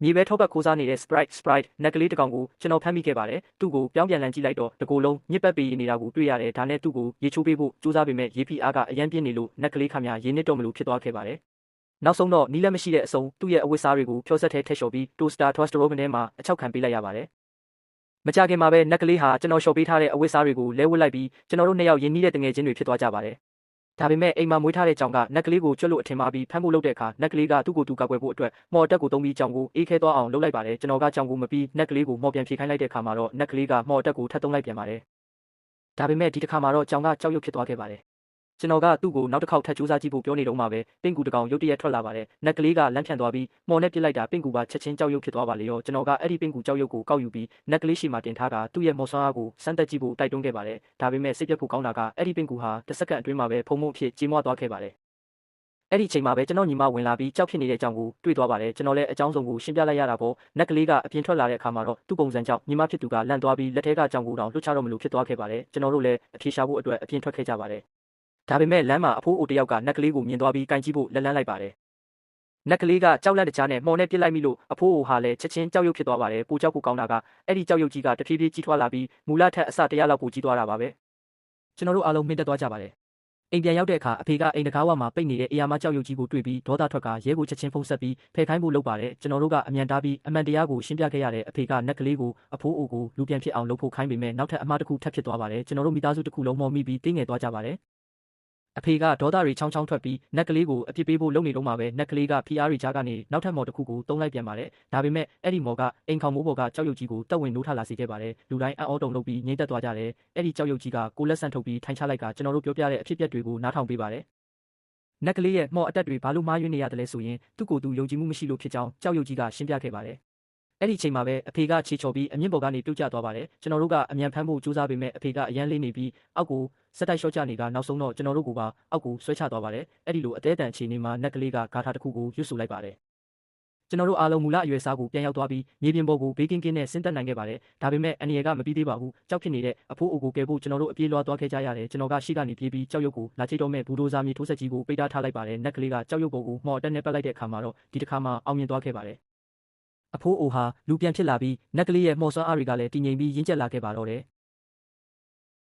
မြေပဲထောပတ်ခိုးစားနေတဲ့ Sprite နက်ကလေးတစ်ကောင်ကိုကျွန်တော်ဖမ်းမိခဲ့ပါတယ်။သူ့ကိုပြောင်းပြန်လည်ကြည့်လိုက်တော့တကိုယ်လုံးညစ်ပတ်ပေးနေတာကိုတွေ့ရတယ်။ဒါနဲ့သူ့ကိုရေချိုးပေးဖို့စူးစမ်းပေမဲ့ရေဖိအားကအရန်ပြင်းနေလို့နက်ကလေးခမရေနစ်တော့မလို့ဖြစ်သွားခဲ့ပါတယ်။နောက်ဆုံးတော့နီးလက်မရှိတဲ့အစုံသူ့ရဲ့အဝတ်စားတွေကိုဖြောဆက်ထဲထည့်လျှော်ပြီး Toaster Toaster Oven ထဲမှာအချောက်ခံပေးလိုက်ရပါတယ်။မကြခင်မှာပဲနက်ကလေးဟာကျွန်တော်လျှော်ပေးထားတဲ့အဝတ်စားတွေကိုလဲဝတ်လိုက်ပြီးကျွန်တော်တို့နှစ်ယောက်ရင်းနှီးတဲ့တငယ်ချင်းတွေဖြစ်သွားကြပါတယ်။ဒါပေမဲ့အိမ်မှာမွေးထားတဲ့ကြောင်ကနက်ကလေးကိုကျွတ်လို့အထင်မှားပြီးဖမ်းဖို့လုပ်တဲ့အခါနက်ကလေးကသူ့ကိုယ်သူကာကွယ်ဖို့အတွက်မော်တက်ကိုသုံးပြီးကြောင်ကိုအေးခဲသွားအောင်လုပ်လိုက်ပါတယ်ကျွန်တော်ကကြောင်ကိုမပြီးနက်ကလေးကိုမော်ပြန်ဖြေခိုင်းလိုက်တဲ့အခါမှာတော့နက်ကလေးကမော်တက်ကိုထပ်သုံးလိုက်ပြန်ပါတယ်ဒါပေမဲ့ဒီတစ်ခါမှာတော့ကြောင်ကကြောက်ရွံ့ဖြစ်သွားခဲ့ပါတယ်ကျွန်တော်ကသူ့ကိုနောက်တစ်ခေါက်ထပ်ကြိုးစားကြည့်ဖို့ပြောနေတော့မှပဲပင့်ကူတကောင်ရုတ်တရက်ထွက်လာပါတယ်နက်ကလေးကလမ်းဖြန့်သွားပြီးမော်နဲ့ပြစ်လိုက်တာပင့်ကူကချက်ချင်းကြောက်ရွံ့ဖြစ်သွားပါလေရောကျွန်တော်ကအဲ့ဒီပင့်ကူကြောက်ရွံ့ကိုကောက်ယူပြီးနက်ကလေးရှီမှာတင်ထားတာသူ့ရဲ့မော်ဆွမ်းအားကိုစမ်းသပ်ကြည့်ဖို့တိုက်တွန်းခဲ့ပါတယ်ဒါပေမဲ့စိတ်ပြတ်ဖို့ကောင်းတာကအဲ့ဒီပင့်ကူဟာတစ်စက္ကန့်အတွင်းမှာပဲဖုံဖုံဖြစ်ကြေးမွားသွားခဲ့ပါတယ်အဲ့ဒီအချိန်မှာပဲကျွန်တော်ညီမဝင်လာပြီးကြောက်ဖြစ်နေတဲ့အကြောင်းကိုတွေ့သွားပါတယ်ကျွန်တော်လည်းအကြောင်းစုံကိုရှင်းပြလိုက်ရတာပေါ့နက်ကလေးကအပြင်ထွက်လာတဲ့အခါမှာတော့သူ့ပုံစံကြောင့်ညီမဖြစ်သူကလန့်သွားပြီးလက်ထဲကကြောင်ကိုတောင်လွှတ်ချတော့မလို့ဖြစ်သွားခဲ့ပါတယ်ကျွန်တော်တို့လည်းအပြေရှာဖို့အတွက်အပြင်ထွက်ခဲ့ကြပါတယ်ဒါပေမဲ့လမ်းမှာအဖိုးအိုတယောက်ကနက်ကလေးကိုမြင်သွားပြီးကန်ကြည့်ဖို့လက်လန်းလိုက်ပါတယ်နက်ကလေးကကြောက်လန့်တကြားနဲ့မော်နဲ့ပြစ်လိုက်မိလို့အဖိုးအိုဟာလည်းချက်ချင်းကြောက်ရွံ့ဖြစ်သွားပါတယ်ပိုကြောက်ဖို့ကောင်းတာကအဲ့ဒီကြောက်ရွံ့ကြီးကတဖြည်းဖြည်းကြီးထွားလာပြီးမူလထက်အစ100လောက်ပိုကြီးသွားတာပါပဲကျွန်တော်တို့အားလုံးမှင်းတက်သွားကြပါတယ်အိမ်ပြန်ရောက်တဲ့အခါအဖေကအိမ်တကားဝမှာပိတ်နေတဲ့အေယာမကြောက်ရွံ့ကြီးကိုတွေ့ပြီးဒေါသထွက်ကရဲကိုချက်ချင်းဖုန်းဆက်ပြီးဖယ်ခိုင်းဖို့လုပ်ပါတယ်ကျွန်တော်တို့ကအမြန်တားပြီးအမှန်တရားကိုရှင်းပြခဲ့ရတဲ့အဖေကနက်ကလေးကိုအဖိုးအိုကိုလူပြန်ဖြစ်အောင်လုပ်ဖို့ခိုင်းပေမဲ့နောက်ထပ်အမှားတစ်ခုထပ်ဖြစ်သွားပါတယ်ကျွန်တော်တို့မိသားစုတစ်ခုလုံးမော်မိပြီးတင်းငယ်သွားကြပါတယ်အဖေကဒေါသတွေချောင်းချောင်းထွက်ပြီးနက်ကလေးကိုအပြစ်ပေးဖို့လုပ်နေတော့မှပဲနက်ကလေးကဖီအားရီကြားကနေနောက်ထပ်မော်တစ်ခုကိုတုံးလိုက်ပြန်ပါတယ်ဒါပေမဲ့အဲ့ဒီမော်ကအိမ်ခေါင်မိုးပေါ်ကကြောက်ရွံ့ကြီးကိုတက်ဝင်နိုးထလာစေခဲ့ပါတယ်လူတိုင်းအံ့ဩတုန်လှုပ်ပြီးငြိမ့်သက်သွားကြတယ်အဲ့ဒီကြောက်ရွံ့ကြီးကကိုလက်ဆန့်ထုတ်ပြီးထိုင်ချလိုက်ကကျွန်တော်တို့ပြောပြတဲ့အဖြစ်အပျက်တွေကိုနားထောင်ပေးပါတယ်နက်ကလေးရဲ့မော်အတက်တွေဘာလို့မှားယွင်းနေရတယ်လဲဆိုရင်သူ့ကိုယ်သူယုံကြည်မှုမရှိလို့ဖြစ်ကြောင်းကြောက်ရွံ့ကြီးကရှင်းပြခဲ့ပါတယ်အဲ့ဒီအချိန်မှာပဲအဖေကခြေချော်ပြီးအမြင့်ပေါ်ကနေပြုတ်ကျသွားပါတယ်ကျွန်တော်တို့ကအမြန်ဖမ်းဖို့ကြိုးစားပေမဲ့အဖေကအရန်လေးနေပြီးအောက်ကိုစက်တိုက်လျှော့ချနေကနောက်ဆုံးတော့ကျွန်တော်တို့ကပါအောက်ကိုဆွဲချသွားပါတယ်အဲ့ဒီလိုအသေးအတန်အခြေအနေမှာနက်ကလေးကဂါထာတစ်ခုကိုရွတ်ဆိုလိုက်ပါတယ်ကျွန်တော်တို့အားလုံးမူလအရွယ်စားကိုပြန်ရောက်သွားပြီးမြေပြင်ပေါ်ကိုဘေးကင်းကင်းနဲ့ဆင်းသက်နိုင်ခဲ့ပါတယ်ဒါပေမဲ့အန်ရီကမပြီးသေးပါဘူးကြောက်ဖြစ်နေတဲ့အဖိုးအိုကိုကယ်ဖို့ကျွန်တော်တို့အပြေးလွှားသွားခဲ့ကြရတယ်ကျွန်တော်ကရှေ့ကနေပြေးပြီးကြောက်ရွံ့ကိုလာချိတ်တော့မဲ့ဘူဒိုဇာမြေထိုးဆက်ကြီးကိုပိတ်ထားလိုက်ပါတယ်နက်ကလေးကကြောက်ရွံ့ပေါ်ကိုမော်တက်နဲ့ပတ်လိုက်တဲ့အခါမှာတော့ဒီတစ်ခါမှအောင်မြင်သွားခဲ့ပါတယ်အဖိုးအိုဟာလူပြန်ဖြစ်လာပြီးနက်ကလေးရဲ့မော်ဆွမ်းအားတွေကလည်းတည်ငြိမ်ပြီးရင်းကျက်လာခဲ့ပါတော့တယ်